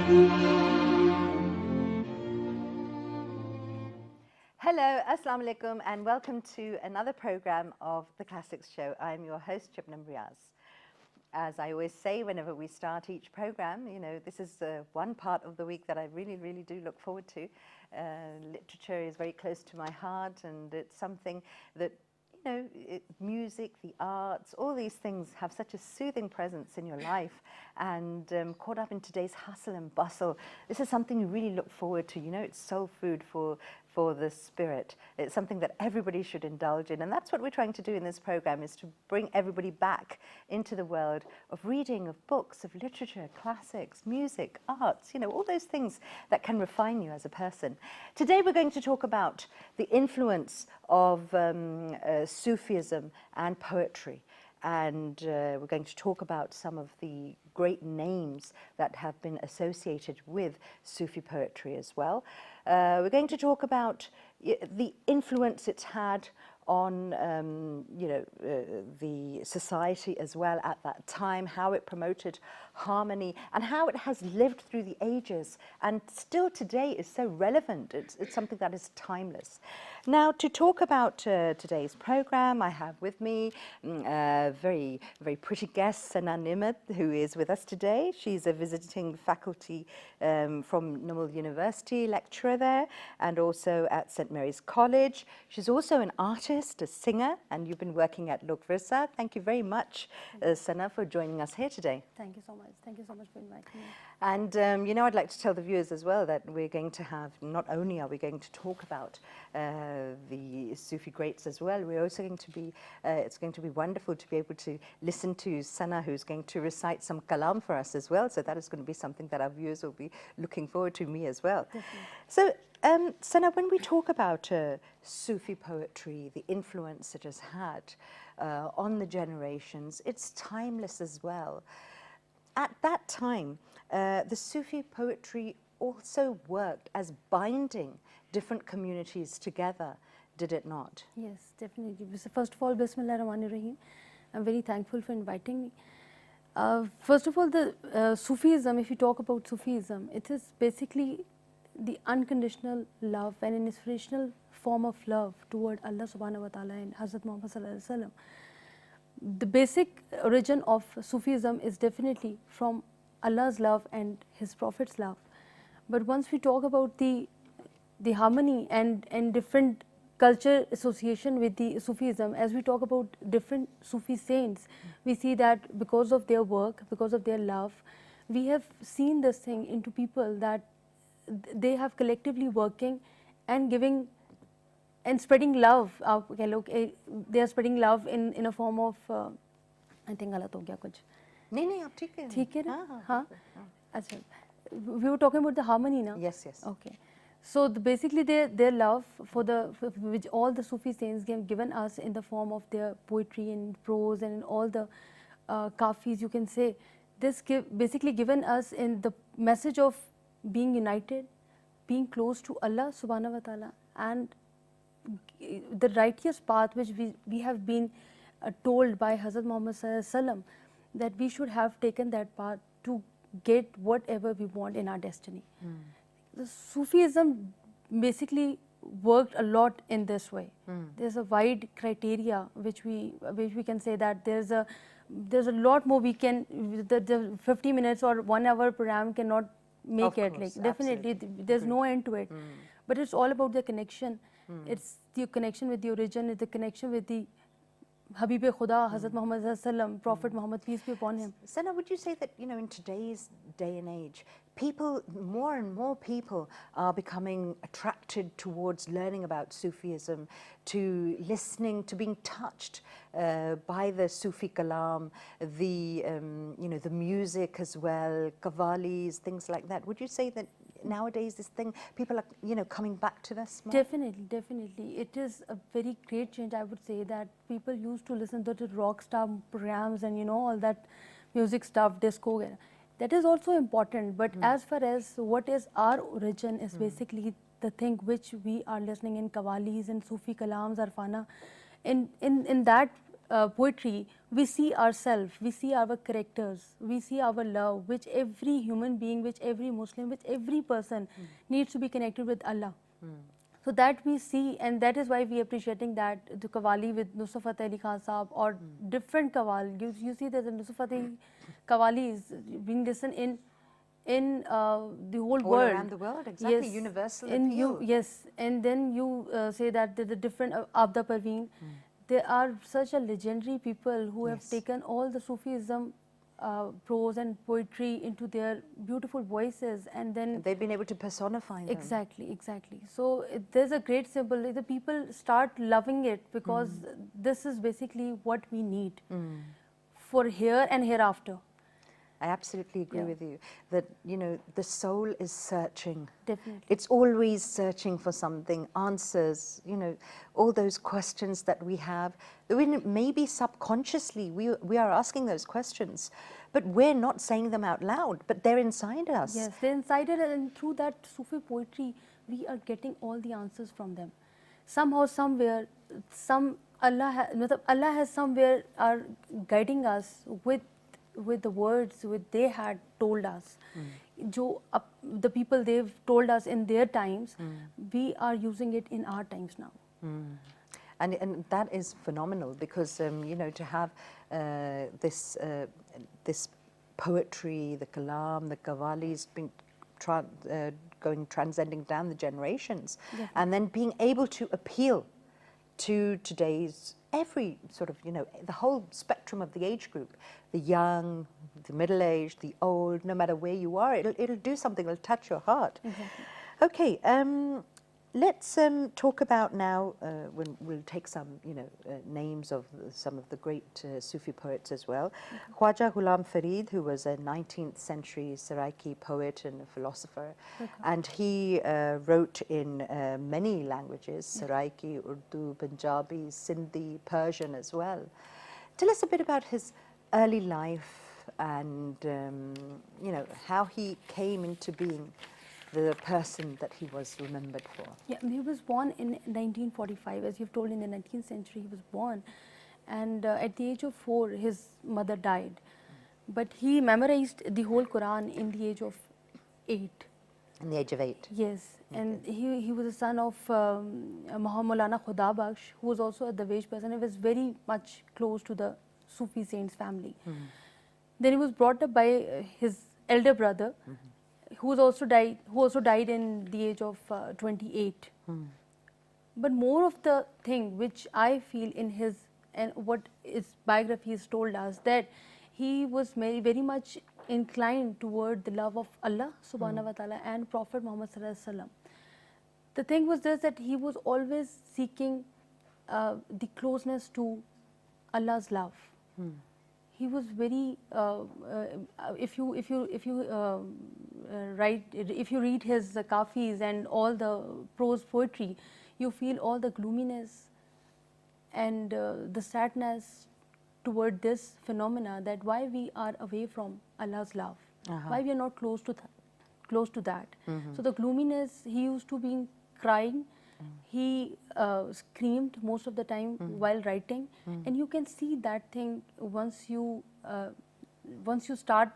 Hello, Assalamu alaikum, and welcome to another program of the Classics Show. I'm your host, Shabnum, Riaz. As I always say whenever we start each program, you know, this is one part of the week that I really, really do look forward to. Literature is very close to my heart, and it's something that, you know, music, the arts, all these things have such a soothing presence in your life. And caught up in today's hustle and bustle, this is something you really look forward to. You know, it's soul food for the spirit. It's something that everybody should indulge in, and that's what we're trying to do in this program, is to bring everybody back into the world of reading, of books, of literature, classics, music, arts, you know, all those things that can refine you as a person. Today we're going to talk about the influence of Sufism and poetry. And we're going to talk about some of the great names that have been associated with Sufi poetry as well. We're going to talk about the influence it's had on the society as well at that time, how it promoted harmony, and how it has lived through the ages and still today is so relevant. It's something that is timeless. Now, to talk about today's program, I have with me a very, very pretty guest, Sana Nemat, who is with us today. She's a visiting faculty from Numul University, lecturer there, and also at St. Mary's College. She's also an artist, a singer, and you've been working at Lokversa. Thank you very much, Sana, for joining us here today. Thank you so much. Thank you so much for inviting me. And, you know, I'd like to tell the viewers as well that we're going to have, not only are we going to talk about the Sufi greats as well, we're also going to be, it's going to be wonderful to be able to listen to Sana, who's going to recite some kalam for us as well. So that is going to be something that our viewers will be looking forward to, me as well. Definitely. So, Sana, when we talk about Sufi poetry, the influence it has had on the generations, it's timeless as well. At that time, the Sufi poetry also worked as binding different communities together, did it not? Yes, definitely. First of all, Bismillah Rahmanir Rahim. I'm very thankful for inviting me. First of all, the Sufism, if you talk about Sufism, it is basically the unconditional love and an inspirational form of love toward Allah subhanahu wa ta'ala and Hazrat Muhammad sallallahu alaihi wasallam. The basic origin of Sufism is definitely from Allah's love and His Prophet's love. But once we talk about the harmony and different culture association with the Sufism, as we talk about different Sufi saints, we see that because of their work, because of their love, we have seen this thing into people that they have collectively working and giving and spreading love. They are spreading love in a form of I think गलत हो गया कुछ नहीं आप ठीक है ठीक है ना हाँ अच्छा we were talking about the harmony now. Yes. Okay, so basically their love for which all the Sufi saints have given us in the form of their poetry and prose and in all the kafis, you can say, this basically given us in the message of being united, being close to Allah subhanahu wa ta'ala, and the righteous path which we have been told by Hazrat Muhammad sallallahu alaihi wasallam, that we should have taken that path to get whatever we want in our destiny. The Sufism basically worked a lot in this way. There's a wide criteria which we can say that there's a lot more we can, the 50 minutes or 1 hour program cannot make of it. Course, like definitely there's no end to it. But it's all about the connection. It's the connection with the origin, it's the connection with the Habib-e Khuda, Hazrat Muhammad sallallahu alaihi wasallam, Prophet Muhammad, peace be upon him. Sana, would you say that, you know, in today's day and age, people, more and more people are becoming attracted towards learning about Sufism, to listening, to being touched by the Sufi kalam, the the music as well, qawwalis, things like that? Would you say that nowadays this thing, people are coming back to this more? Definitely. It is a very great change, I would say, that people used to listen to the rock star programs and all that music stuff, disco. That is also important, but as far as what is our origin is basically the thing which we are listening in qawwalis and Sufi kalams, arfana. In that poetry, we see ourselves, we see our characters, we see our love, which every human being, which every Muslim, which every person needs to be connected with Allah. So that we see, and that is why we are appreciating that the Qawwali with Nusrat Fateh Ali Khan Sahab or different Qawwali. You see that the Nusrat Fateh Qawwali is being listened in the whole All world. around the world, exactly, universal appeal. Yes, and then you say that the different Abda Parveen, there are such a legendary people who have taken all the Sufism prose and poetry into their beautiful voices, and then they've been able to personify them. Exactly. So there's a great symbol. The people start loving it because this is basically what we need for here and hereafter. I absolutely agree with you that, you know, the soul is searching. Definitely. It's always searching for something, answers, you know, all those questions that we have. Maybe subconsciously we are asking those questions, but we're not saying them out loud, but they're inside us. Yes, they're inside us, and through that Sufi poetry, we are getting all the answers from them. Somehow, somewhere, Allah has somewhere are guiding us with the words which they had told us. The people they've told us in their times, we are using it in our times now. And that is phenomenal because, you know, to have this poetry, the kalam, the qawwalis being transcending down the generations, and then being able to appeal to today's every sort of, you know, the whole spectrum of the age group, the young, the middle-aged, the old, no matter where you are, it'll do something, it'll touch your heart. Okay, let's talk about now, we'll take some, you know, names of some of the great Sufi poets as well. Khwaja Ghulam Farid, who was a 19th century Saraiki poet and a philosopher, and he wrote in many languages, Saraiki, Urdu, Punjabi, Sindhi, Persian as well. Tell us a bit about his early life and, you know, how he came into being the person that he was remembered for. Yeah, he was born in 1945, as you've told, in the 19th century he was born, and at the age of 4 his mother died, but he memorized the whole Quran in the age of 8. In the age of 8? Yes, and he was a son of Maulana Khuda Bakhsh, who was also a Davesh person. He was very much close to the Sufi saints family. Then he was brought up by his elder brother, who also died in the age of 28. But more of the thing which I feel in his, and what his biography has told us, that he was very much inclined toward the love of Allah subhanahu wa ta'ala and Prophet Muhammad sallallahu alaihi wasallam. The thing was this, that he was always seeking the closeness to Allah's love. He was very, if you read his kafis and all the prose poetry, you feel all the gloominess and the sadness toward this phenomena, that why we are away from Allah's love, why we are not close to that. So the gloominess, he used to be crying, he screamed most of the time while writing, and you can see that thing once you start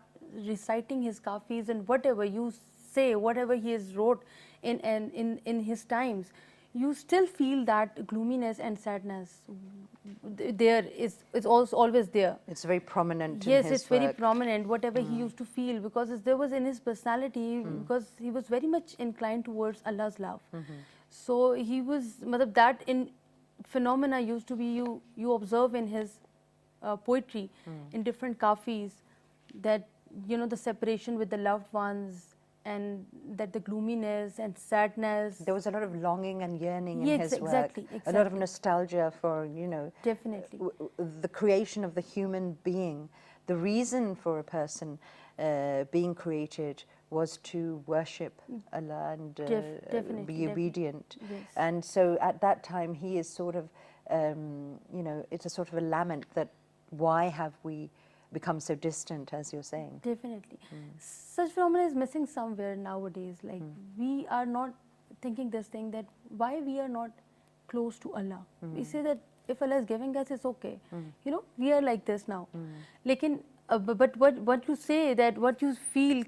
reciting his kafis and whatever you say, whatever he has wrote in his times, you still feel that gloominess and sadness. It's also always there. It's very prominent. Yes, in his it's work. very prominent, whatever he used to feel, because there was in his personality, because he was very much inclined towards Allah's love. So he was, that in phenomena used to be, you observe in his poetry, in different kafis, that, you know, the separation with the loved ones, and that the gloominess and sadness. There was a lot of longing and yearning in his exactly, work. A lot of nostalgia for, you know, definitely, the creation of the human being. The reason for a person being created was to worship Allah and be obedient. Yes. And so at that time he is sort of, you know, it's a sort of a lament that why have we become so distant, as you're saying. Definitely. Such phenomena is missing somewhere nowadays. Like we are not thinking this thing, that why we are not close to Allah. We say that if Allah is giving us, it's okay. You know, we are like this now. Lekin, but what you say, that what you feel,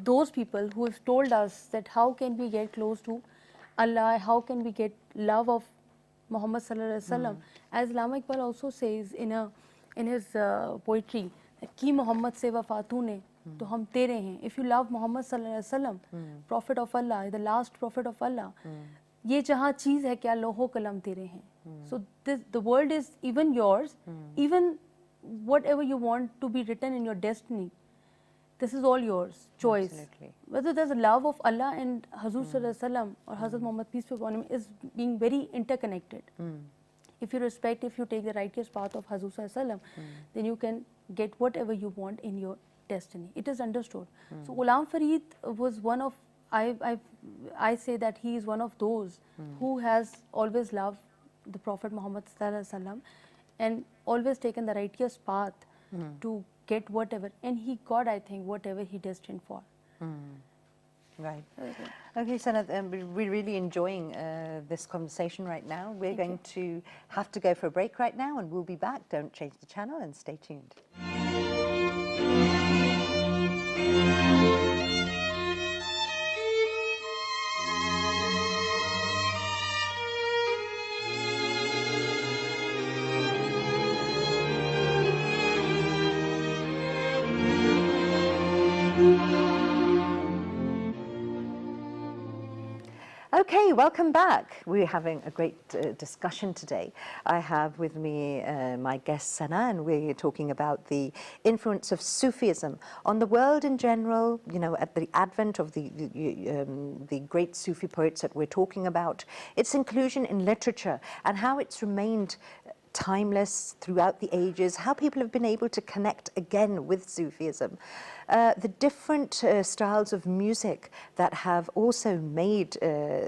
those people who have told us that how can we get close to Allah, how can we get love of Muhammad sallallahu alaihi wasallam, as Allama Iqbal also says in his poetry, that ki Muhammad se wafa tune, to hum tere hain. If you love Muhammad sallallahu alaihi wasallam, prophet of Allah, the last prophet of Allah, ye jahan cheez hai kya loho kalam tere hain. So the world is even yours, even whatever you want to be written in your destiny, this is all yours, choice. Absolutely. Whether there's a love of Allah and Hazur Sallallahu Alaihi Wasallam or Hazrat Muhammad, peace be upon him, is being very interconnected. If you respect, if you take the righteous path of Hazur Sallallahu Alaihi Wasallam, then you can get whatever you want in your destiny. It is understood. So Ghulam Farid was one of, I say that he is one of those who has always loved the Prophet Muhammad Sallallahu Alaihi Wasallam and always taken the righteous path to get whatever, and he got, I think, whatever he destined for. Right. Okay, Sanat, we're really enjoying this conversation right now. We're going to have to go for a break right now, and we'll be back. Don't change the channel and stay tuned. Okay, welcome back. We're having a great discussion today. I have with me my guest Sana, and we're talking about the influence of Sufism on the world in general, you know, at the advent of the great Sufi poets that we're talking about, its inclusion in literature and how it's remained timeless throughout the ages, how people have been able to connect again with Sufism, the different styles of music that have also made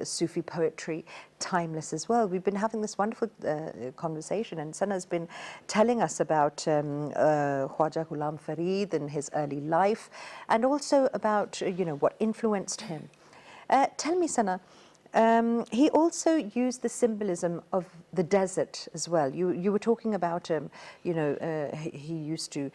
Sufi poetry timeless as well. We've been having this wonderful conversation, and Sana's been telling us about Khwaja Ghulam Farid and his early life, and also about you know, what influenced him. Tell me, Sana, he also used the symbolism of the desert as well. You were talking about, you know, he used to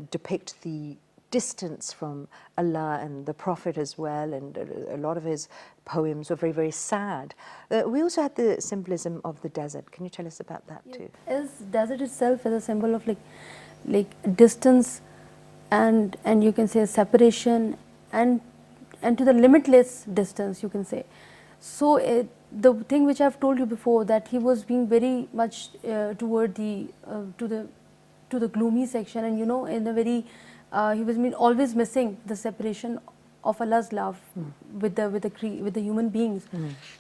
depict the distance from Allah and the Prophet as well, and a lot of his poems were very, very sad. We also had the symbolism of the desert. Can you tell us about that too? As desert itself is a symbol of like distance, and you can say separation, and to the limitless distance, you can say. So the thing which I've told you before, that he was being very much toward the to the gloomy section, and you know, in a very he was always missing the separation of Allah's love with the human beings.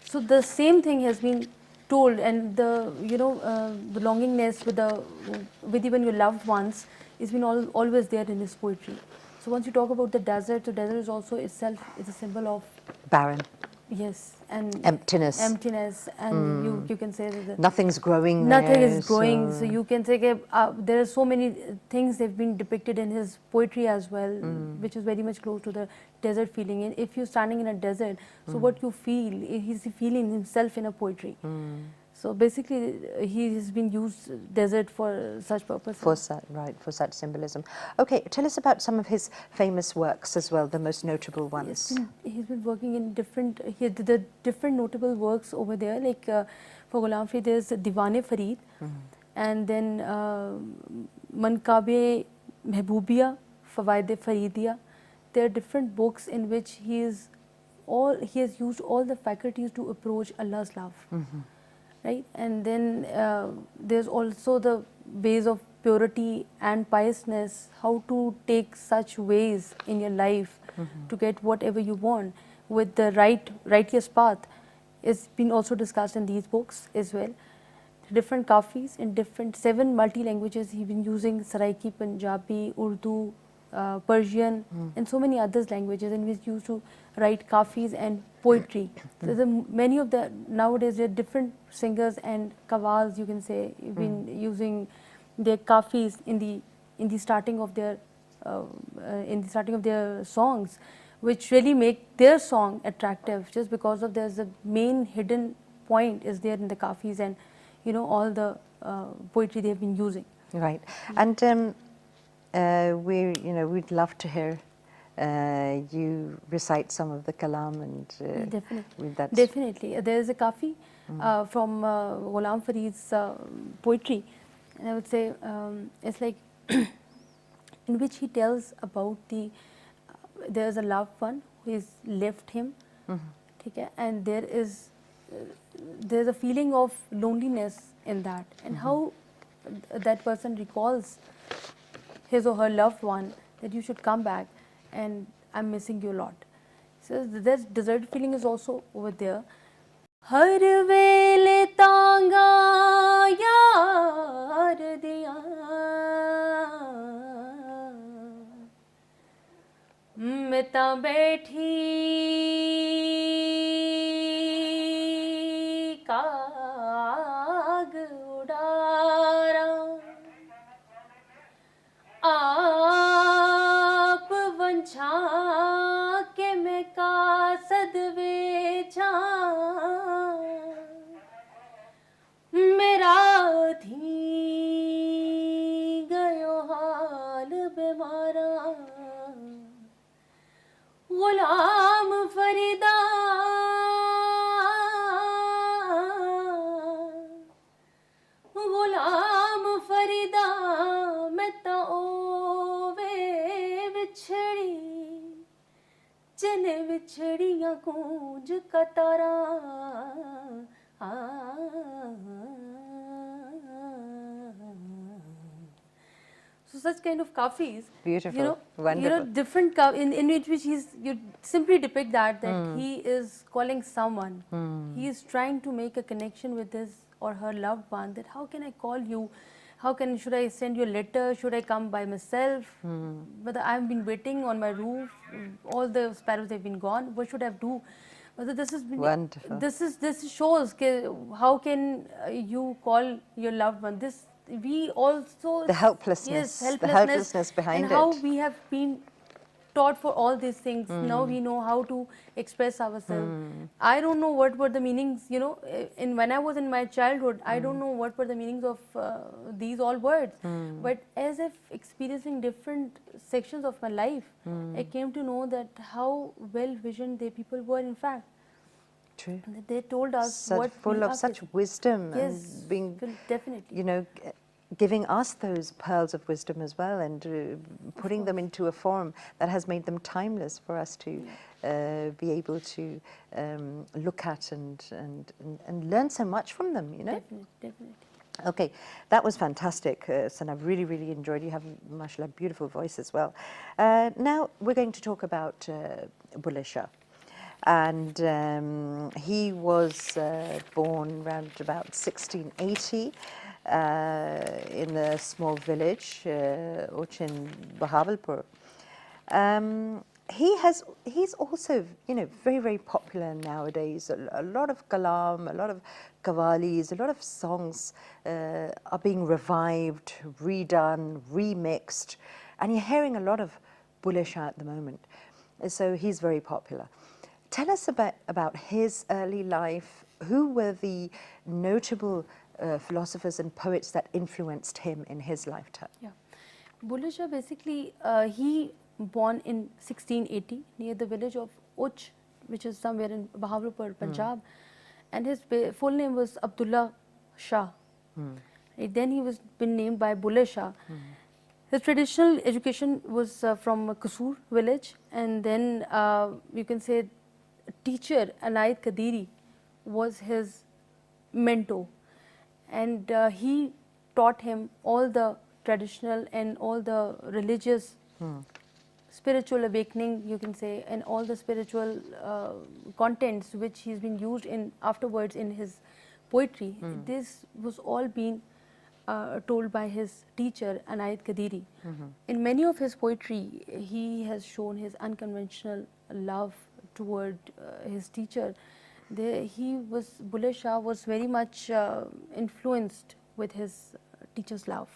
So the same thing has been told, and the you know the longingness with even your loved ones has been always there in his poetry. So once you talk about the desert, the desert is also itself is a symbol of Barren. Yes, and emptiness, and you can say that nothing's growing. Nothing is growing. So you can say there are so many things they've been depicted in his poetry as well, which is very much close to the desert feeling. And if you're standing in a desert, so what you feel, he's feeling himself in a poetry. So basically, he has been used desert for such purposes. For such, right, for such symbolism. Okay, tell us about some of his famous works as well, the most notable ones. He's been working in the different notable works over there. Like for Ghulam Farid, there's Diwan Farid, and then Mankabe Mehboobiya, Fawaid Faridiya. There are different books in which he has used all the faculties to approach Allah's love. Right, and then there's also the ways of purity and piousness, how to take such ways in your life to get whatever you want with the righteous path. It's been also discussed in these books as well. Different kafis in different 7 multi-languages. He's been using Saraiki, Punjabi, Urdu, Persian, and so many other languages, and he's used to write kafis and poetry. So many of the nowadays there are different singers and qawwals, you can say, been using their kafis in the starting of their songs, which really make their song attractive, just because of there's a main hidden point is there in the kafis and all the poetry they have been using. Right, and we'd love to hear you recite some of the kalam and definitely. Definitely, there is a kafi from Ghulam Farid's poetry, and I would say it's like in which he tells about there is a loved one who has left him, okay, and there is a feeling of loneliness in that, and how that person recalls his or her loved one that you should come back and I'm missing you a lot. So this desert feeling is also over there. Har vele tanga yaar diya मैं ता बैठी काग उड़ारा आप वंछा के मैं कासद वेचा मेरा थी गयो हाल बेमारा गुलाम फरीदा गुलाम फरीदा मैं तो ओवे बिछड़ी जने बिछड़ियां गूंज कतारा So such kind of kafis, beautiful, wonderful. Different in which you simply depict that he is calling someone. He is trying to make a connection with his or her loved one. That how can I call you? Should I send you a letter? Should I come by myself? But I've been waiting on my roof. All the sparrows have been gone. What should I do? But this has been wonderful. This shows how can you call your loved one. We also the helplessness, the helplessness behind and how we have been taught for all these things. Now we know how to express ourselves. I don't know what were the meanings, when I was in my childhood, I don't know what were the meanings of these all words. But as if experiencing different sections of my life, I came to know that how well visioned the people were in fact. True. And they told us what full of such wisdom, yes, and being definitely, giving us those pearls of wisdom as well, and putting them into a form that has made them timeless for us to be able to look at and learn so much from them. Definitely. Okay, that was fantastic, Sana. I've really enjoyed. You have, mashallah, beautiful voice as well. Now we're going to talk about Bulleh Shah. And he was born around about 1680 in a small village, Ochin Bahawalpur. He's also, very popular nowadays. A lot of kalam, a lot of qawwalis, a lot of songs are being revived, redone, remixed, and you're hearing a lot of Bulleh Shah at the moment. So he's very popular. Tell us about his early life. Who were the notable philosophers and poets that influenced him in his lifetime? Yeah, Bulleh Shah basically, he born in 1680 near the village of Uch, which is somewhere in Bahawalpur, Punjab, and his full name was Abdullah Shah. Then he was been named by Bulleh Shah. His traditional education was from Kasur village, and then you can say teacher Anayat Kadiri was his mentor, and he taught him all the traditional and all the religious spiritual awakening, you can say, and all the spiritual contents which he's been used in afterwards in his poetry. This was all being told by his teacher Anayat Kadiri. In many of his poetry, he has shown his unconventional love toward his teacher. Bulleh Shah was very much influenced with his teacher's love.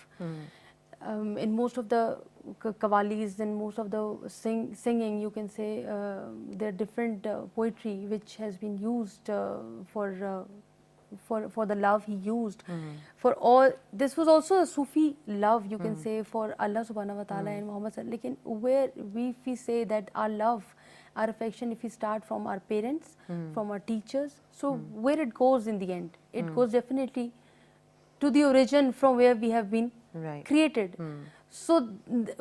In most of the qawwalis and most of the singing, you can say, there are different poetry which has been used for for the love he used. For all, this was also a Sufi love, you can say, for Allah subhanahu wa ta'ala and Muhammad sallallahu alaihi wasallam. Where if we say that our love, our affection, if we start from our parents, from our teachers, so where it goes in the end, it goes definitely to the origin from where we have been created. So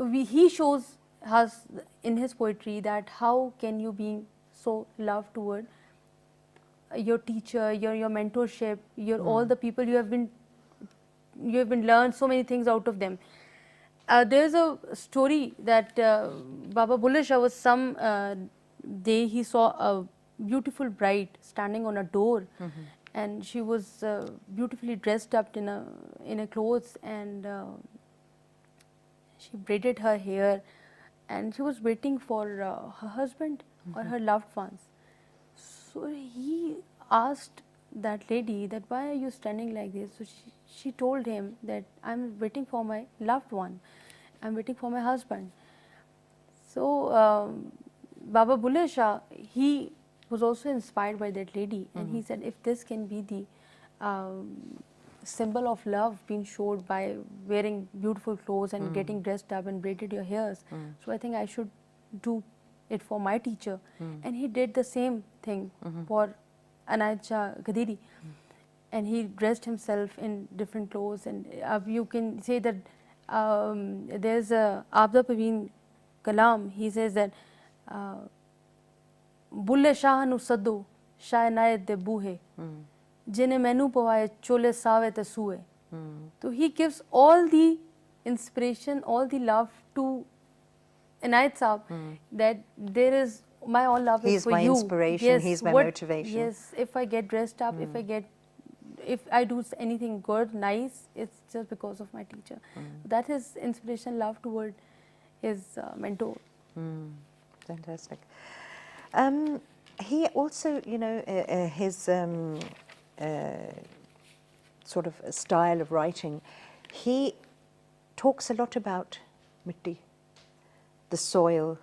he shows us in his poetry that how can you be so love toward your teacher, your mentorship, your all the people you have been learned so many things out of them. There's a story that Baba Bulleh Shah was some day he saw a beautiful bride standing on a door, and she was beautifully dressed up in a clothes, and she braided her hair, and she was waiting for her husband or her loved ones. So he asked that lady that why are you standing like this? So she told him that I'm waiting for my loved one, I'm waiting for my husband. So Baba Bulleh Shah, he was also inspired by that lady, and he said if this can be the symbol of love being showed by wearing beautiful clothes and getting dressed up and braided your hairs, so I think I should do it for my teacher. And he did the same thing for Anayat Shah Gadiri, and he dressed himself in different clothes. And you can say that there's a Abda Paveen Kalam, he says that Bulle Shah nu saddo Shah Anayat de buhe jine menu pavaye chole saave te suwe. So he gives all the inspiration, all the love to Anayat Saab, that there is my all love is for you. He's my inspiration, he's my motivation. Yes, if I get dressed up, if I do anything good, nice, it's just because of my teacher. That is inspiration, love toward his mentor. Fantastic. He also, you know, his sort of style of writing, he talks a lot about mitti, the soil,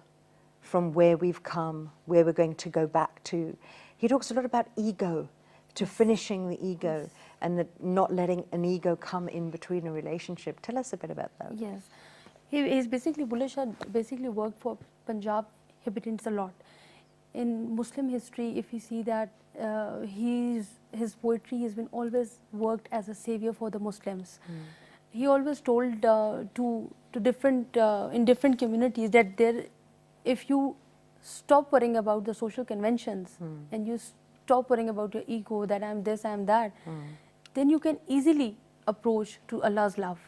from where we've come, where we're going to go back to. He talks a lot about ego, to finishing the ego, and not letting an ego come in between a relationship. Tell us a bit about that. Yes. He's basically, Bulleh Shah basically worked for Punjab inhabitants a lot. In Muslim history, if you see that his poetry has been always worked as a savior for the Muslims. He always told to different in different communities that if you stop worrying about the social conventions and you stop worrying about your ego, that I'm this, I'm that, then you can easily approach to Allah's love.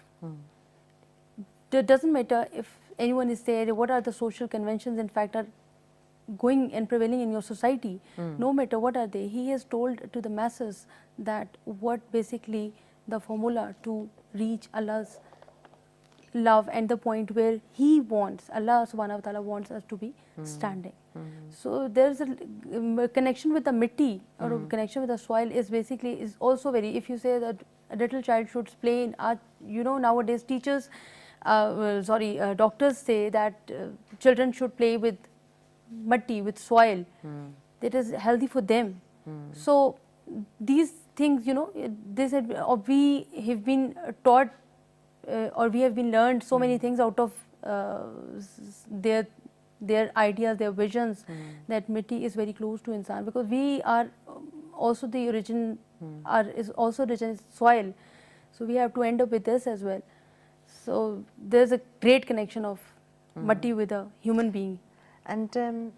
It doesn't matter if anyone is there, what are the social conventions in fact are going and prevailing in your society, no matter what are they. He has told to the masses that what basically the formula to reach Allah's love and the point where He wants, Allah subhanahu wa ta'ala wants us to be standing. So there's a connection with the mitti or a connection with the soil is basically is also very, if you say that a little child should play in art, you know, nowadays teachers, doctors say that children should play with matti, with soil, that is healthy for them. So these things, you know, we have been taught or we have been learned so many things out of their ideas, their visions, that mitti is very close to insan, because we are also the origin, is also origin is soil, so we have to end up with this as well. So there's a great connection of matti with a human being. And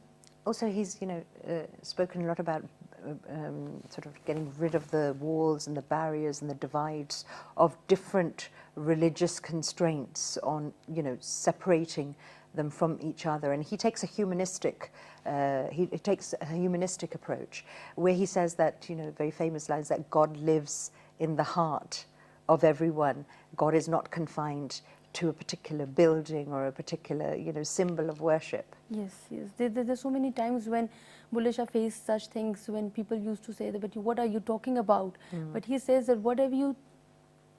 also he's, you know, spoken a lot about sort of getting rid of the walls and the barriers and the divides of different religious constraints on, you know, separating them from each other. And he takes a humanistic, approach, where he says that, you know, very famous lines, that God lives in the heart of everyone. God is not confined to a particular building or a particular, you know, symbol of worship. Yes, yes. There's so many times when Bulleh Shah faced such things, when people used to say that, but what are you talking about? But he says that whatever you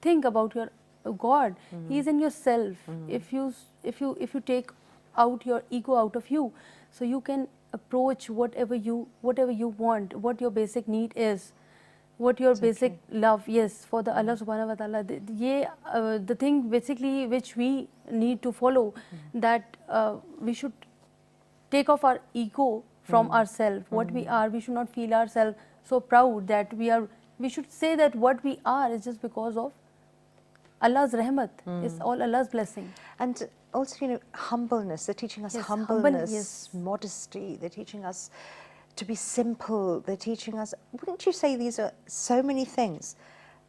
think about your God, He is in yourself. If you take out your ego out of you, so you can approach whatever you want, what your basic need is. what your Exactly. basic love, yes, for the Allah subhanahu wa ta'ala. The thing basically which we need to follow, that we should take off our ego from ourselves, what we are. We should not feel ourselves so proud that we are. We should say that what we are is just because of Allah's rahmat. It's all Allah's blessing. And also, you know, humbleness. They're teaching us Yes, humbleness, yes. modesty. They're teaching us to be simple. They're teaching us, wouldn't you say these are so many things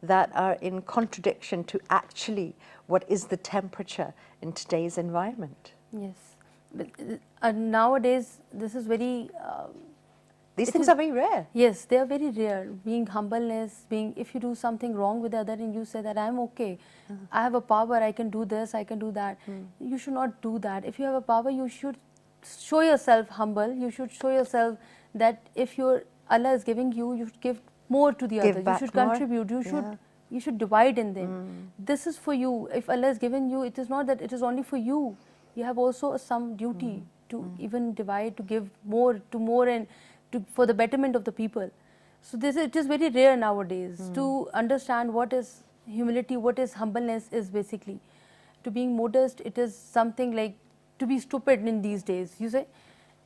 that are in contradiction to actually what is the temperature in today's environment? Yes. But nowadays, this is very. These things are very rare. Yes, they are very rare. Being humbleness, being, if you do something wrong with the other and you say that I'm okay, I have a power, I can do this, I can do that. You should not do that. If you have a power, you should show yourself humble. You should show yourself that if your Allah is giving you, you should give more to the Give other. You back should more. contribute. You should divide in them. This is for you. If Allah has given you, it is not that it is only for you. You have also some duty to even divide, to give more, and for the betterment of the people. So it is very rare nowadays to understand what is humility, what is humbleness is basically. To being modest, it is something like to be stupid in these days. You say,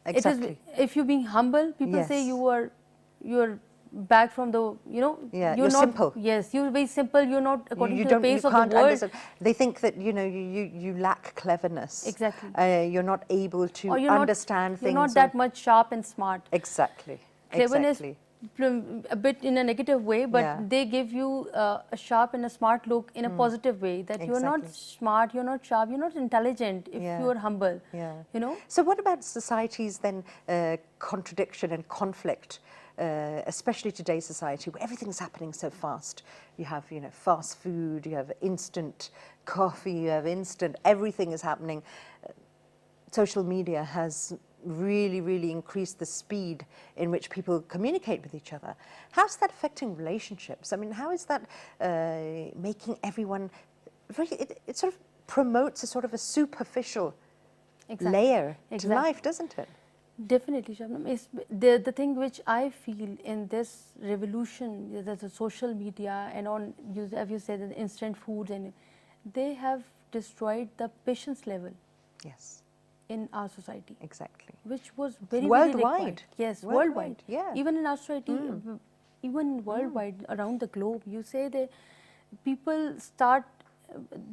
Exactly. it is, if you being humble, people say you are back from the, Yeah, you're not simple. Yes, you're very simple. You're not according You to don't, the pace you of can't the world. understand. They think that, you know, you lack cleverness. Exactly. You're not able to Or understand things. You're not that much sharp and smart. Exactly. Cleverness, Exactly. a bit in a negative way, but Yeah. they give you a sharp and a smart look in a positive way, that you're not smart, you're not sharp, you're not intelligent if you're humble. Yeah. You know? So what about society's then contradiction and conflict, especially today's society where everything's happening so fast? You have, you know, fast food, you have instant coffee, you have instant, everything is happening. Social media has really increased the speed in which people communicate with each other. How's that affecting relationships? I mean, how is that making everyone it sort of promotes a sort of a superficial layer to life, doesn't it? Definitely, Shabnam. It's the thing which I feel in this revolution, the social media and on, as you said, the instant foods, and they have destroyed the patience level. Yes. In our society. Exactly. Which was very worldwide. Yes, worldwide. Yeah. Even in our society, even worldwide, around the globe, you say that people start,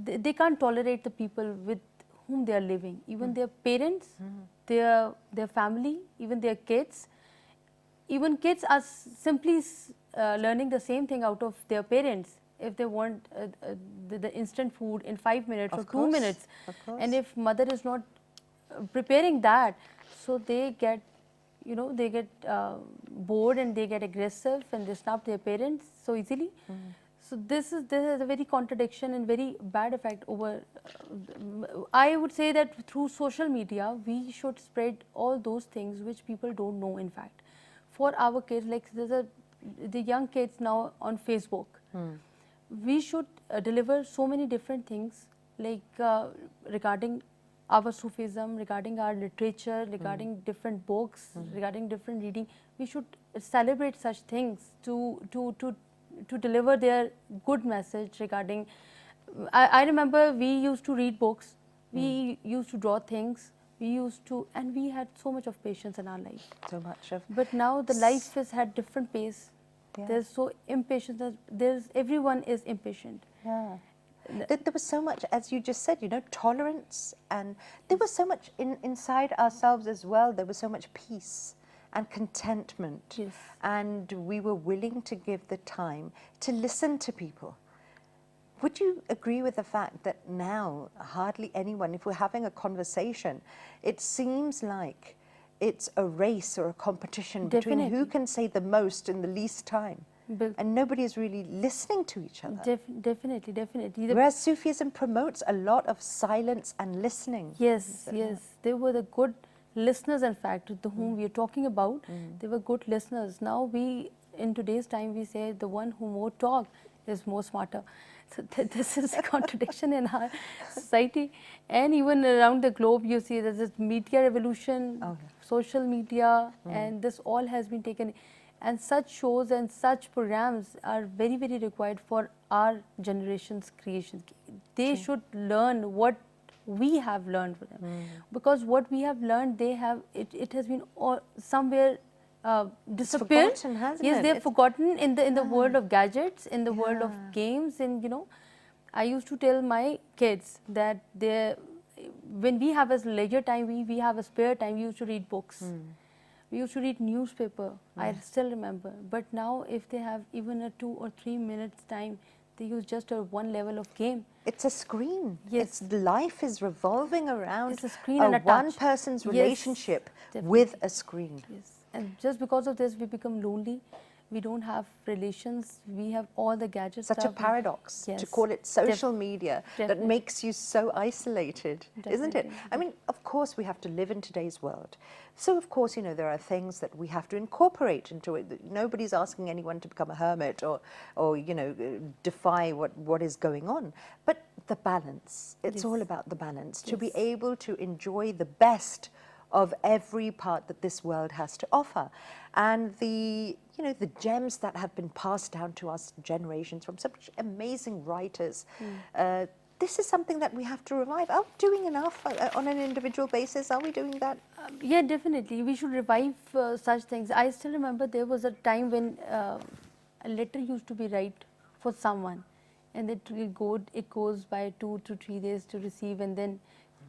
they can't tolerate the people with whom they are living. Even their parents, their family, even their kids. Even kids are simply learning the same thing out of their parents. If they want the instant food in 5 minutes or 2 minutes, and if mother is not preparing that, so they get, bored and they get aggressive and they snap their parents so easily. So this is a very contradiction and very bad effect over. I would say that through social media, we should spread all those things which people don't know. In fact, for our kids, like the young kids now on Facebook, we should deliver so many different things, like regarding our Sufism, regarding our literature, regarding different books, regarding different reading. We should celebrate such things to deliver their good message regarding. I remember we used to read books, we used to draw things, and we had so much of patience in our life. So much of. But now the life has had different pace. Yeah. There's so impatient. Everyone is impatient. Yeah. There was so much, as you just said, tolerance, and there was so much inside ourselves as well. There was so much peace and contentment. Yes. And we were willing to give the time to listen to people. Would you agree with the fact that now hardly anyone, if we're having a conversation, it seems like it's a race or a competition between who can say the most in the least time? And nobody is really listening to each other. Definitely. Whereas Sufism promotes a lot of silence and listening. Yes. They were the good listeners, in fact, to whom we are talking about. They were good listeners. Now in today's time, we say the one who more talk is more smarter. So this is a contradiction in our society. And even around the globe, you see there's this media revolution, social media, and this all has been taken. And such shows and such programs are very, very required for our generation's creation. They should learn what we have learned from them. Because what we have learned, they have, it has been somewhere disappeared. Forgotten, hasn't yes, it? they're forgotten in the world of gadgets, in the world of games. And you know, I used to tell my kids that when we have a leisure time, we have a spare time, we used to read books. We used to read newspaper, I still remember. But now if they have even a 2 or 3 minutes time, they use just a one level of game. It's a screen. Yes. Life is revolving around It's a screen and a one touch. person's Yes, relationship with a screen. Yes. And just because of this, we become lonely. We don't have relations. We have all the gadgets. Such a stuff. paradox Yes. to call it social media that Definitely. makes you so isolated, isn't it? Definitely. I mean, of course, we have to live in today's world. So, of course, you know, there are things that we have to incorporate into it. Nobody's asking anyone to become a hermit or you know, defy what is going on. But the balance, it's all about the balance. To be able to enjoy the best of every part that this world has to offer, and the gems that have been passed down to us generations from such amazing writers. This is something that we have to revive. Are we doing enough on an individual basis? Are we doing that? Yeah, definitely. We should revive such things. I still remember there was a time when a letter used to be write for someone, and it goes by 2 to 3 days to receive, and then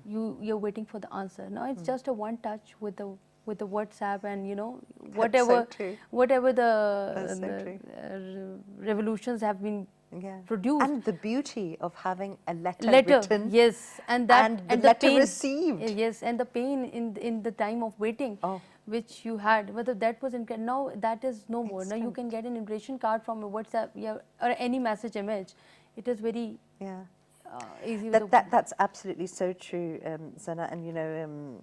you're waiting for the answer. Now it's just a one touch with the WhatsApp, and you know, whatever the revolutions have been produced. And the beauty of having a letter written, yes, and the letter pain received. Yes, and the pain in the time of waiting, which you had, whether that was now that is no more. Now you can get an invitation card from a WhatsApp, or any message image. It is very easy. That's absolutely so true, Sana, and you know,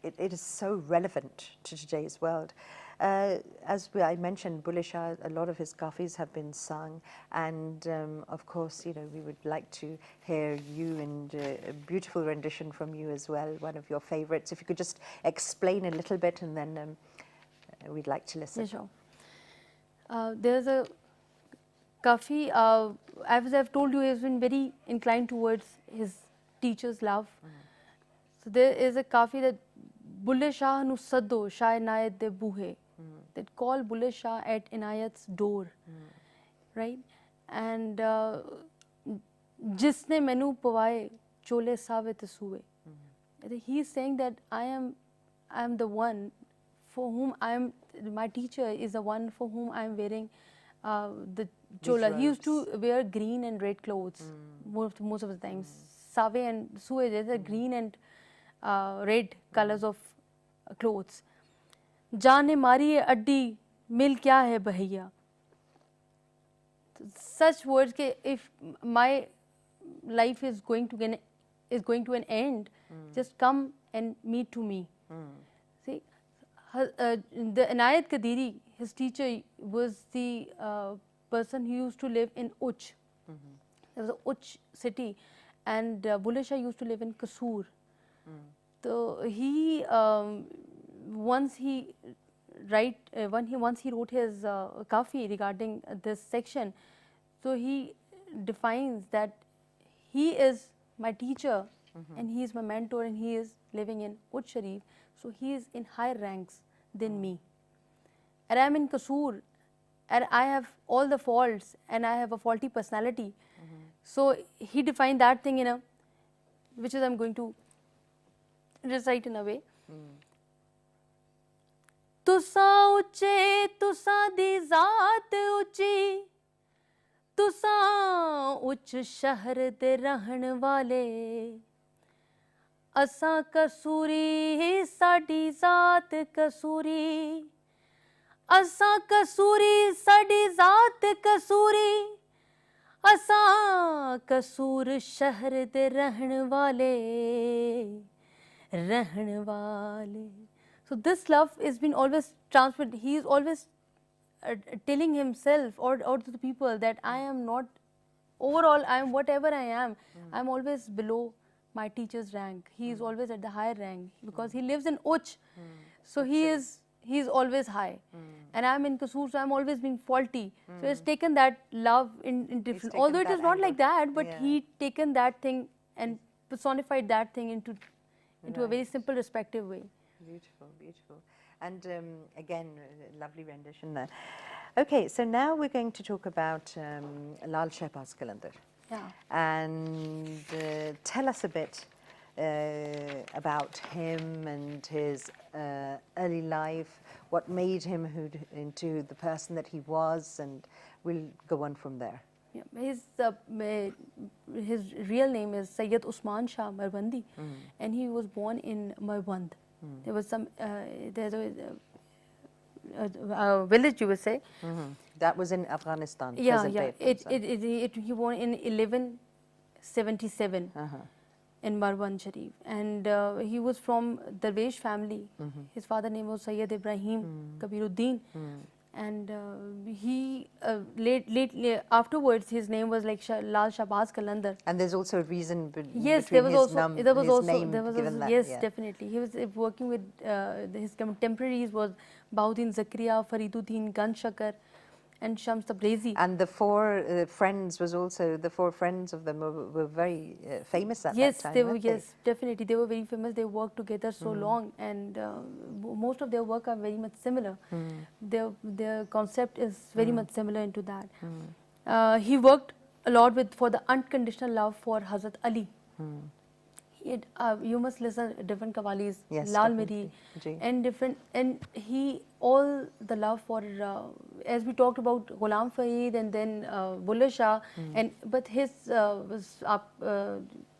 it is so relevant to today's world. As I mentioned, Bulleh Shah, a lot of his kafis have been sung, and of course, you know, we would like to hear you and a beautiful rendition from you as well, one of your favorites. If you could just explain a little bit, and then we'd like to listen. Yeah, sure. There's a Kafi, as I've told you, he has been very inclined towards his teacher's love. So there is a Kafi that Bulleh Shah nu saddo Shah Inayat de buhe, that call Bulleh Shah at Inayat's door, right? And Jisne menu pavaye chole sawe tasue. He is saying that I am the one for whom my teacher is the one for whom I am wearing the chola. He used to wear green and red clothes most of the times. Save and sue, there are green and red colors of clothes. Jaane mari addi mil kya hai bhaiya. Such words ke if my life is going to an end, just come and meet to me. See, the Inayat Kadiri, his teacher, was the person who used to live in Uch. There was a Uch city, and Bulleh Shah used to live in Kasur. So he once he wrote his kafi regarding this section, so he defines that he is my teacher and he is my mentor, and he is living in Uch Sharif, so he is in higher ranks than me. And I am in Kasur, and I have all the faults, and I have a faulty personality. So he defined that thing which is I'm going to recite in a way. Tusa uche, tusa di zaat uchi, tusa uch shahr de rahan wale, asa kasuri sadi zaat kasuri, asa kasuri sadi zaat kasuri, asa kasur shahr de rahan wale, rahan wale. So this love has been always transferred. He is always telling himself or to the people that I am not, overall I am whatever I am, I am always below my teacher's rank. He is always at the higher rank because he lives in Uch. So he is he's always high. And I'm in Kasoor, so I'm always being faulty. So he's taken that love in different, taken although it that is not like angle. that, but Yeah. he taken that thing and personified that thing into a very simple, respective way. Beautiful, beautiful. And again, lovely rendition there. Okay, so now we're going to talk about Lal Shehbaz Qalandar. Yeah. And tell us a bit about him and his early life, what made him into the person that he was, and we'll go on from there. Yeah. His real name is Sayyid Usman Shah Marbandi, and he was born in Marband. There was some there's a village, you would say. That was in Afghanistan. Yeah, present yeah. day Afghanistan. He born in 1177 in Marwan Sharif, and he was from Darwesh family. His father name was Sayyid Ibrahim Kabiruddin, and he afterwards his name was like Lal Shehbaz Qalandar. And there's also a reason Yes, between there was his also there was his also name there was given also, that, yes, yeah. definitely. He was working with his contemporaries was Bahauddin Zakaria, Fariduddin Ganshakar, and Shams Tabrizi. And the four friends was also, the four friends of them were very famous at Yes, that time. they were. weren't Yes, definitely, they were very famous. They worked together so long, and most of their work are very much similar. Their concept is very much similar into that. He worked a lot for the unconditional love for Hazrat Ali. You must listen different qawwalis, Yes, Lal definitely. Miri, Ji. and different, and he all the love for as we talked about Ghulam Farid and then Bulleh Shah, and but his the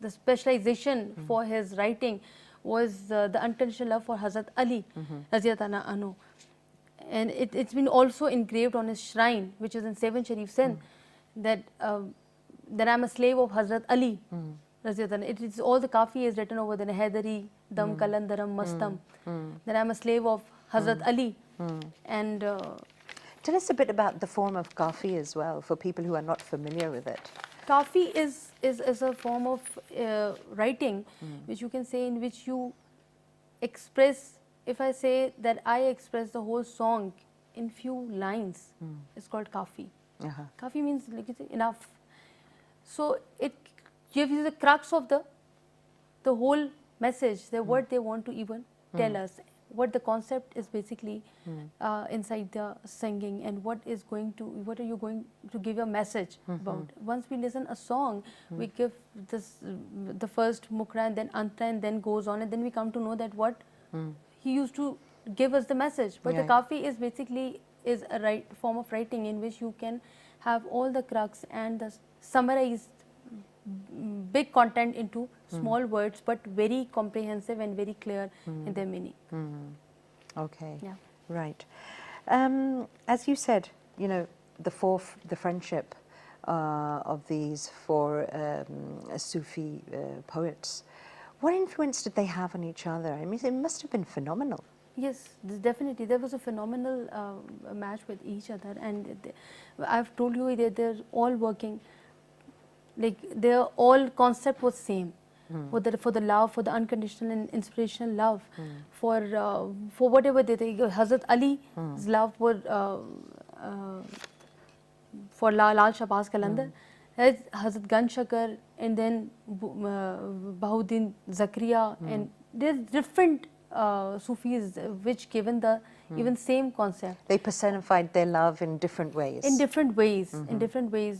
specialization for his writing was the unconditional love for Hazrat Ali, Raziyallahu anhu, and it's been also engraved on his shrine, which is in 7 Sharif Sindh, that I'm a slave of Hazrat Ali. It is all the Kafi is written over there, Haidari, Dam Kalandaram Mastam, that I'm a slave of Hazrat Ali. And Tell us a bit about the form of kafi as well, for people who are not familiar with it. Kafi is a form of writing, which you can say, in which you express, if I say that I express the whole song in few lines, it's called kafi. Kafi means like enough. So it gives you the crux of the whole message, what they want to even tell us, what the concept is basically inside the singing, and what are you going to give a message about. Once we listen a song, we give the first mukra and then anta, and then goes on, and then we come to know that what he used to give us the message. But the kafi is basically is a form of writing in which you can have all the crux and the summarized big content into small words, but very comprehensive and very clear in their meaning. Okay. Yeah. Right. As you said, the friendship of these four Sufi poets. What influence did they have on each other? I mean, it must have been phenomenal. Yes, definitely. There was a phenomenal match with each other, and I've told you that they're all working. Like their all concept was same, for the love, for the unconditional and inspirational love, for whatever they think. Hazrat Ali's love for Lal Shehbaz Qalandar, Hazrat Ganshakar, and then Bahauddin Zakaria, and there's different Sufis which given the even same concept. They personified their love in different ways. In different ways,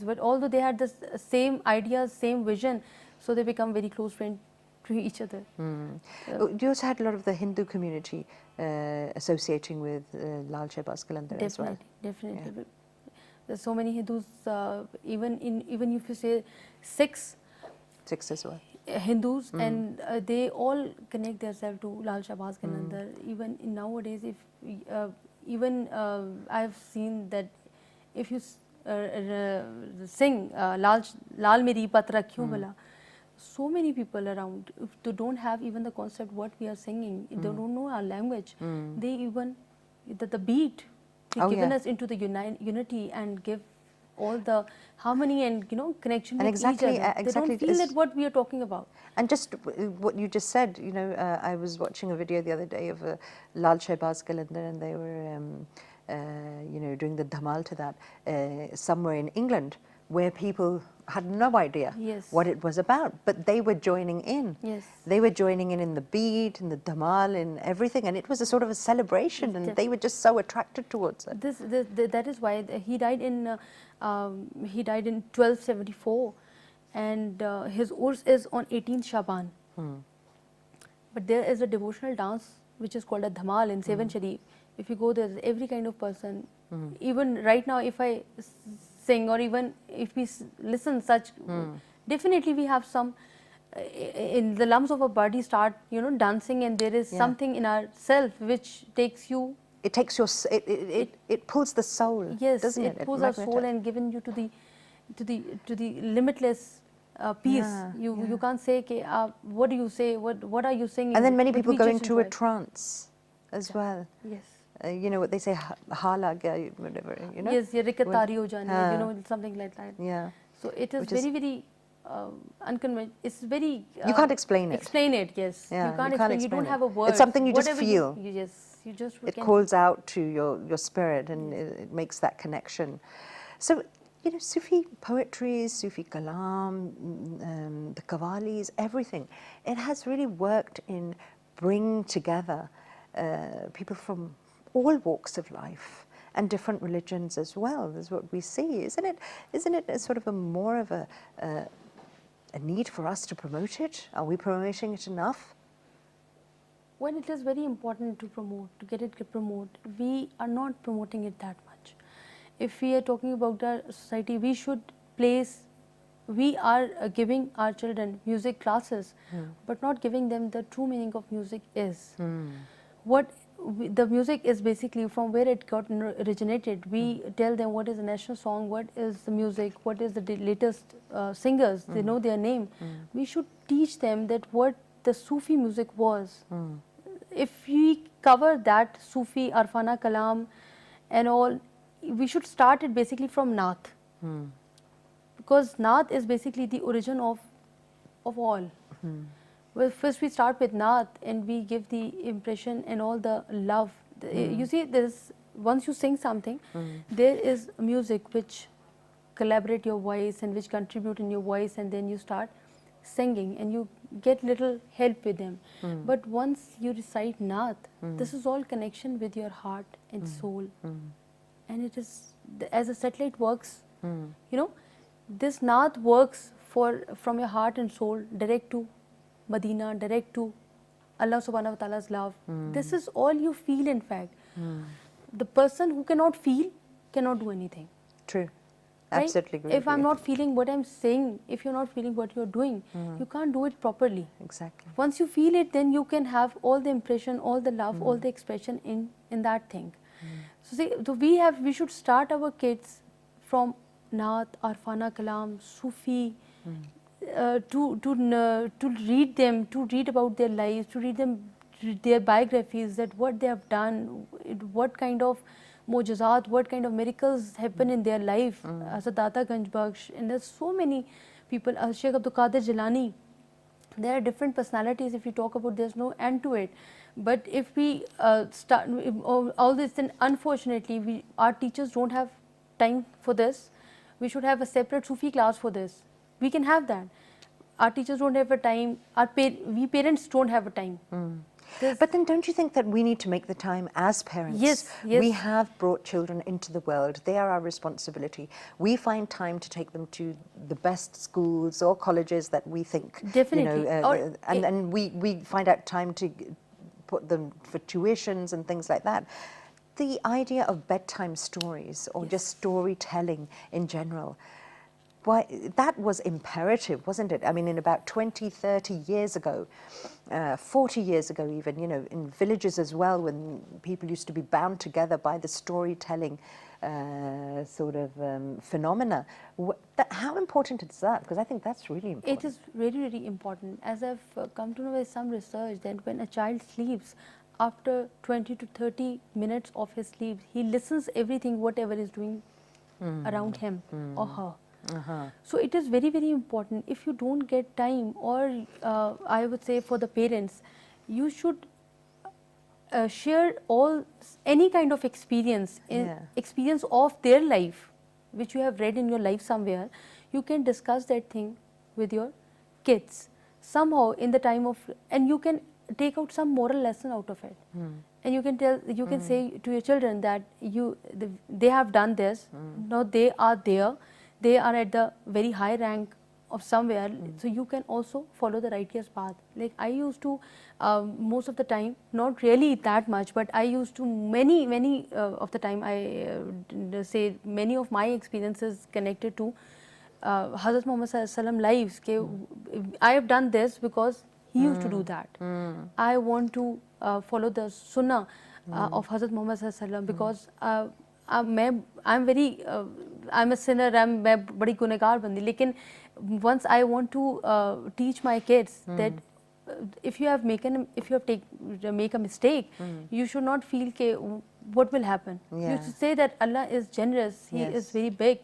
but although they had the same ideas, same vision, so they become very close friends to each other. You also had a lot of the Hindu community associating with Lal Shehbaz Qalandar as well. Definitely. Yeah. There's so many Hindus, even if you say Sikhs as well. Hindus, and they all connect themselves to Lal Shehbaz Qalandar. Even in nowadays, I've seen that if you sing Lal Meri Patra Kyun Bala, so many people around, if they don't have even the concept what we are singing, they don't know our language, they even the beat given us into the unity and give all the harmony and connection And with exactly, each other. They exactly don't feel as- that what we are talking about. And just what you just said, I was watching a video the other day of Lal Shehbaz Qalandar, and they were, doing the dhamal to that somewhere in England, where people had no idea Yes. what it was about, but they were joining in. Yes. They were joining in the beat, in the dhamal, in everything, and it was a sort of a celebration, and they were just so attracted towards it. That is why he died in 1274, and his urs is on 18th Shaban. But there is a devotional dance which is called a dhamal in Seven Sharif. If you go there, every kind of person. Even right now, if I sing, or even if we listen such, definitely we have some in the lumps of our body start dancing, and there is something in ourself which takes you. It takes your, it pulls the soul, Yes, doesn't it? it pulls our soul and given you to the limitless peace. You can't say, what do you say? What are you singing? And then many But people we go just into a enjoy. trance as well. Yes. What they say, hala gaya, whatever, Yes, yeah, rikatari ho When- jani, something like that. Yeah. So it is Which is- very unconventional. It's very. You can't explain it. Explain it, yes. Yeah, you can't explain. You don't it. have a word. It's something you just Whatever feel. Yes, you just. It can. calls out to your spirit, and it makes that connection. So, Sufi poetry, Sufi kalam, the qawwalis, everything, it has really worked in bringing together people from all walks of life and different religions as well. Is what we see, isn't it? Isn't it a sort of more of a need for us to promote it? Are we promoting it enough? When it is very important to promote, to get it promoted, we are not promoting it that much. If we are talking about our society, we should place, we are giving our children music classes, but not giving them the true meaning of music is. The music is basically from where it got originated. We tell them what is the national song, what is the music, what is the latest singers, they know their name. We should teach them that what the Sufi music was. If we cover that Sufi, Arfana Kalam and all, we should start it basically from Naat. Because Naat is basically the origin of all. Well, first we start with Naat and we give the impression and all the love. You see, once you sing something, there is music which collaborate your voice and which contribute in your voice, and then you start singing and you get little help with them. But once you recite Naat, this is all connection with your heart and soul. And it is, as a satellite works, this Naat works from your heart and soul direct to Medina, direct to Allah subhanahu wa ta'ala's love. This is all you feel, in fact. The person who cannot feel cannot do anything. True. Right? Absolutely agree. If I'm not feeling what I'm saying, if you're not feeling what you're doing, you can't do it properly. Exactly. Once you feel it, then you can have all the impression, all the love, all the expression in that thing. So see, so we should start our kids from Naat, Arfana Kalam, Sufi, to read them, to read about their lives, to read their biographies, that what they have done, what kind of mujizat, what kind of miracles happen in their life. As a Data Ganj Bakhsh, and there's so many people, Sheikh Abdul Qadir Jilani. There are different personalities. If you talk about, there's no end to it. But if we start all this, then unfortunately our teachers don't have time for this. We should have a separate Sufi class for this. We can have that. Our teachers don't have a time. We parents don't have a time. But then don't you think that we need to make the time as parents? Yes. We have brought children into the world. They are our responsibility. We find time to take them to the best schools or colleges that we think. Definitely. And we find out time to put them for tuitions and things like that. The idea of bedtime stories or just storytelling in general, why, that was imperative, wasn't it? I mean, in about 20, 30 years ago, 40 years ago even, in villages as well, when people used to be bound together by the storytelling phenomena. How important is that? Because I think that's really important. It is really, really important. As I've come to know by some research, that when a child sleeps, after 20 to 30 minutes of his sleep, he listens everything, whatever is doing around him or her. So it is very, very important. If you don't get time, or I would say for the parents, you should share any kind of experience, experience of their life, which you have read in your life somewhere. You can discuss that thing with your kids somehow in the time of, and you can take out some moral lesson out of it. And you can say to your children that they have done this, now they are there, they are at the very high rank of somewhere, so you can also follow the righteous path. Like I used to, most of the time, not really that much, but I used to many of the time, I say many of my experiences connected to Hazrat Muhammad Sallallahu Alaihi Wasallam lives. I have done this because he used to do that. I want to follow the sunnah of Hazrat Muhammad Sallallahu Alaihi Wasallam because I'm a sinner, मैं बड़ी गुनहगार बंदी, लेकिन once I want to teach my kids that if you have make a mistake, you should not feel what will happen. You should say that Allah is generous, He is very big,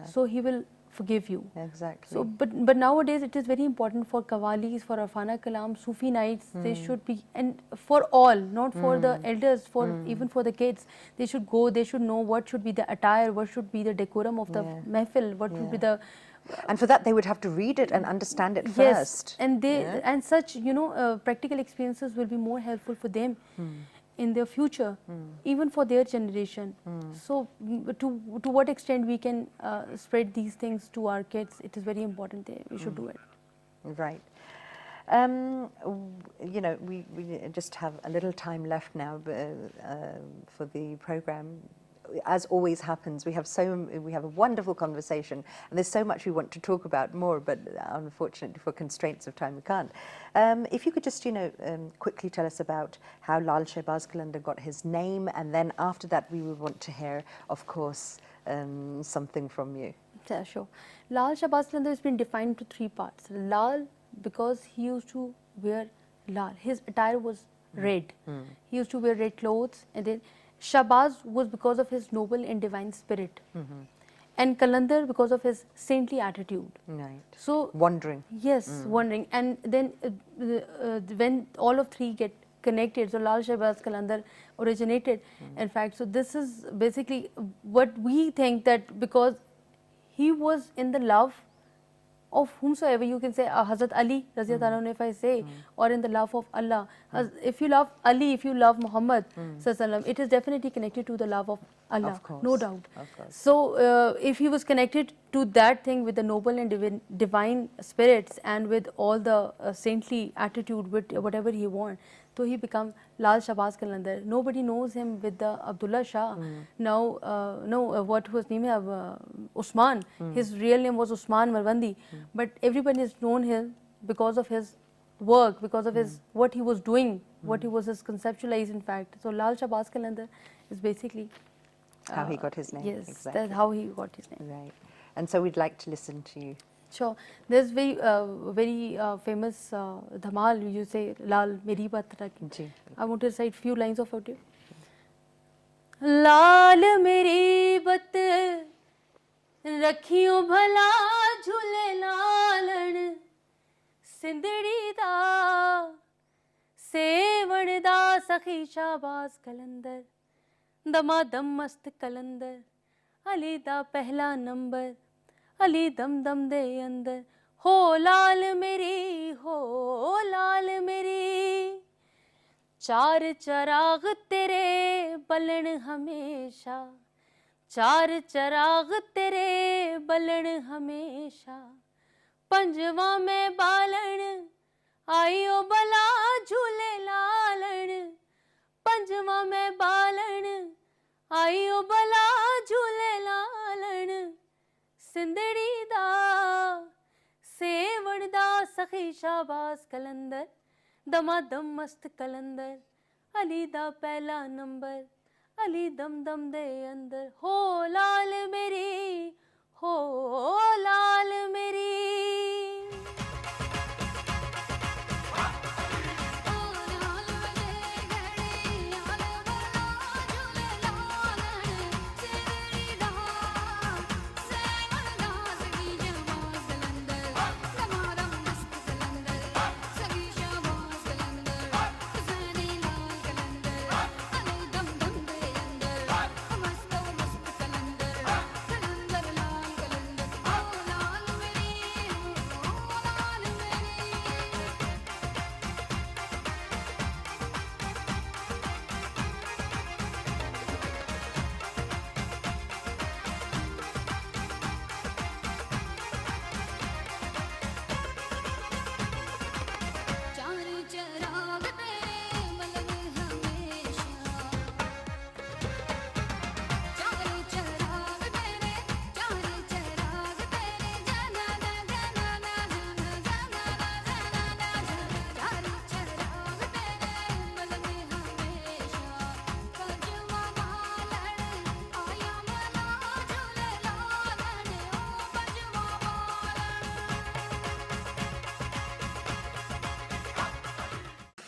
so He will forgive you. Exactly. So, but nowadays it is very important for Qawwalis, for Arfana Kalam, Sufi nights. They should be, and for all, not for the elders, even for the kids. They should go. They should know what should be the attire, what should be the decorum of the mehfil, what should be the. And for that, they would have to read it and understand it first. And and such practical experiences will be more helpful for them in their future, even for their generation. So to what extent we can spread these things to our kids, it is very important that we should do it. Right. We just have a little time left now for the program. As always happens, we have a wonderful conversation, and there's so much we want to talk about more, but unfortunately for constraints of time we can't. If you could just quickly tell us about how Lal Shahbaz Qalandar got his name, and then after that we would want to hear, of course, something from you. Yeah, sure. Lal Shahbaz Qalandar has been defined into three parts. Lal, because he used to wear lal, his attire was red. He used to wear red clothes, and then Shahbaz was because of his noble and divine spirit, and Qalandar because of his saintly attitude. Right. So wandering. Yes, wandering. And then when all of three get connected, so Lal Shahbaz Qalandar originated. In fact, so this is basically what we think, that because he was in the love of whomsoever, you can say Hazrat Ali Raziyallahu anhu, if I say, or in the love of Allah. If you love Ali, if you love Muhammad Sallallahu, it is definitely connected to the love of Allah, of course, no doubt. Of course. So if he was connected to that thing with the noble and divine spirits, and with all the saintly attitude, with whatever he wants, so he became Lal Shahbaz Qalandar. Nobody knows him with the Abdullah Shah. Now, what was name of Usman? His real name was Usman Marwandi, but everybody has known him because of his work, because of his what he was doing, what he was conceptualized. In fact, so Lal Shahbaz Qalandar is basically how he got his name. Yes, exactly. That's how he got his name. Right, and so we'd like to listen to you. Sure. There's very famous dhamal, you say, Lal Meri Baat Rakhi. I want to recite few lines of it. Lal Meri Baat Rakhiyo bhala jhule lalan, Sindhdi da sevan da Sakhi Shahbaz Qalandar, Damadam mast Qalandar, Ali da pehla number, Ali dam dam de andar, ho lal meri, चार चराग तेरे बलन हमेशा, चार चराग तेरे बलन हमेशा, पंजवा में बालन आइयो बला झूले लालन, पंजवा में बालन आइयो बला झूले लालन, सिंधड़ी दा सेवण दा सखी शाहबाज कलंदर, दमादम मस्त कलंदर, अली दा पहला नंबर, अली दम दम दे अंदर, हो लाल मेरी, हो लाल मेरी।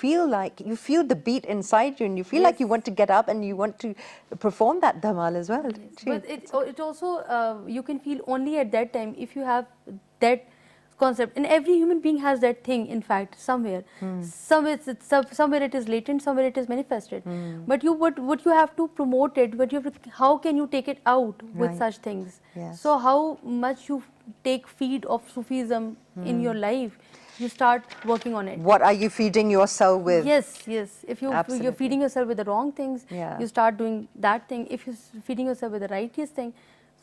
feel the beat inside you, and you feel like you want to get up and you want to perform that dhamal as well. Yes. But it also you can feel only at that time if you have that concept, and every human being has that thing, in fact, somewhere. Somewhere it is latent, somewhere it is manifested. But what you have to promote it, but you have to, how can you take it out with Right. such things? Yes. So how much you take feed of Sufism in your life, you start working on it. What are you feeding your soul with? Yes, yes. If you're Absolutely. feeding yourself with the wrong things, Yeah. you start doing that thing. If you're feeding yourself with the righteous thing,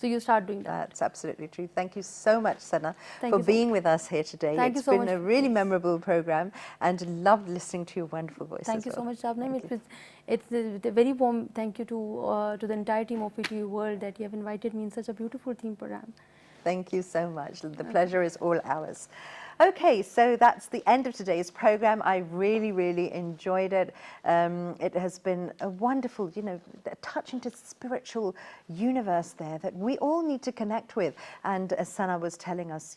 so you start doing that. That's absolutely true. Thank you so much, Sana, Thank for you so being much. with us here today. Thank you It's so been much. a really Yes. memorable program, and loved listening to your wonderful voice. Thank you as so well. much, Shabnum. Thank you. It's a very warm thank you to the entire team of VTV World that you have invited me in such a beautiful theme program. Thank you so much. The pleasure is all ours. Okay, so that's the end of today's program. I really, really enjoyed it. It has been a wonderful, a touch into the spiritual universe there that we all need to connect with. And as Sana was telling us,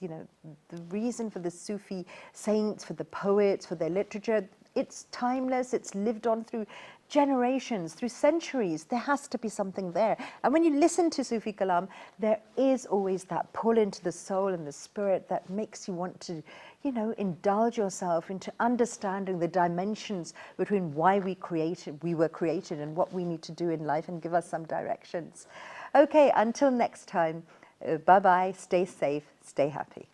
the reason for the Sufi saints, for the poets, for their literature, it's timeless, it's lived on through generations, through centuries. There has to be something there. And when you listen to Sufi Kalam, there is always that pull into the soul and the spirit that makes you want to, indulge yourself into understanding the dimensions between why we were created and what we need to do in life, and give us some directions. Okay, until next time, bye-bye, stay safe, stay happy.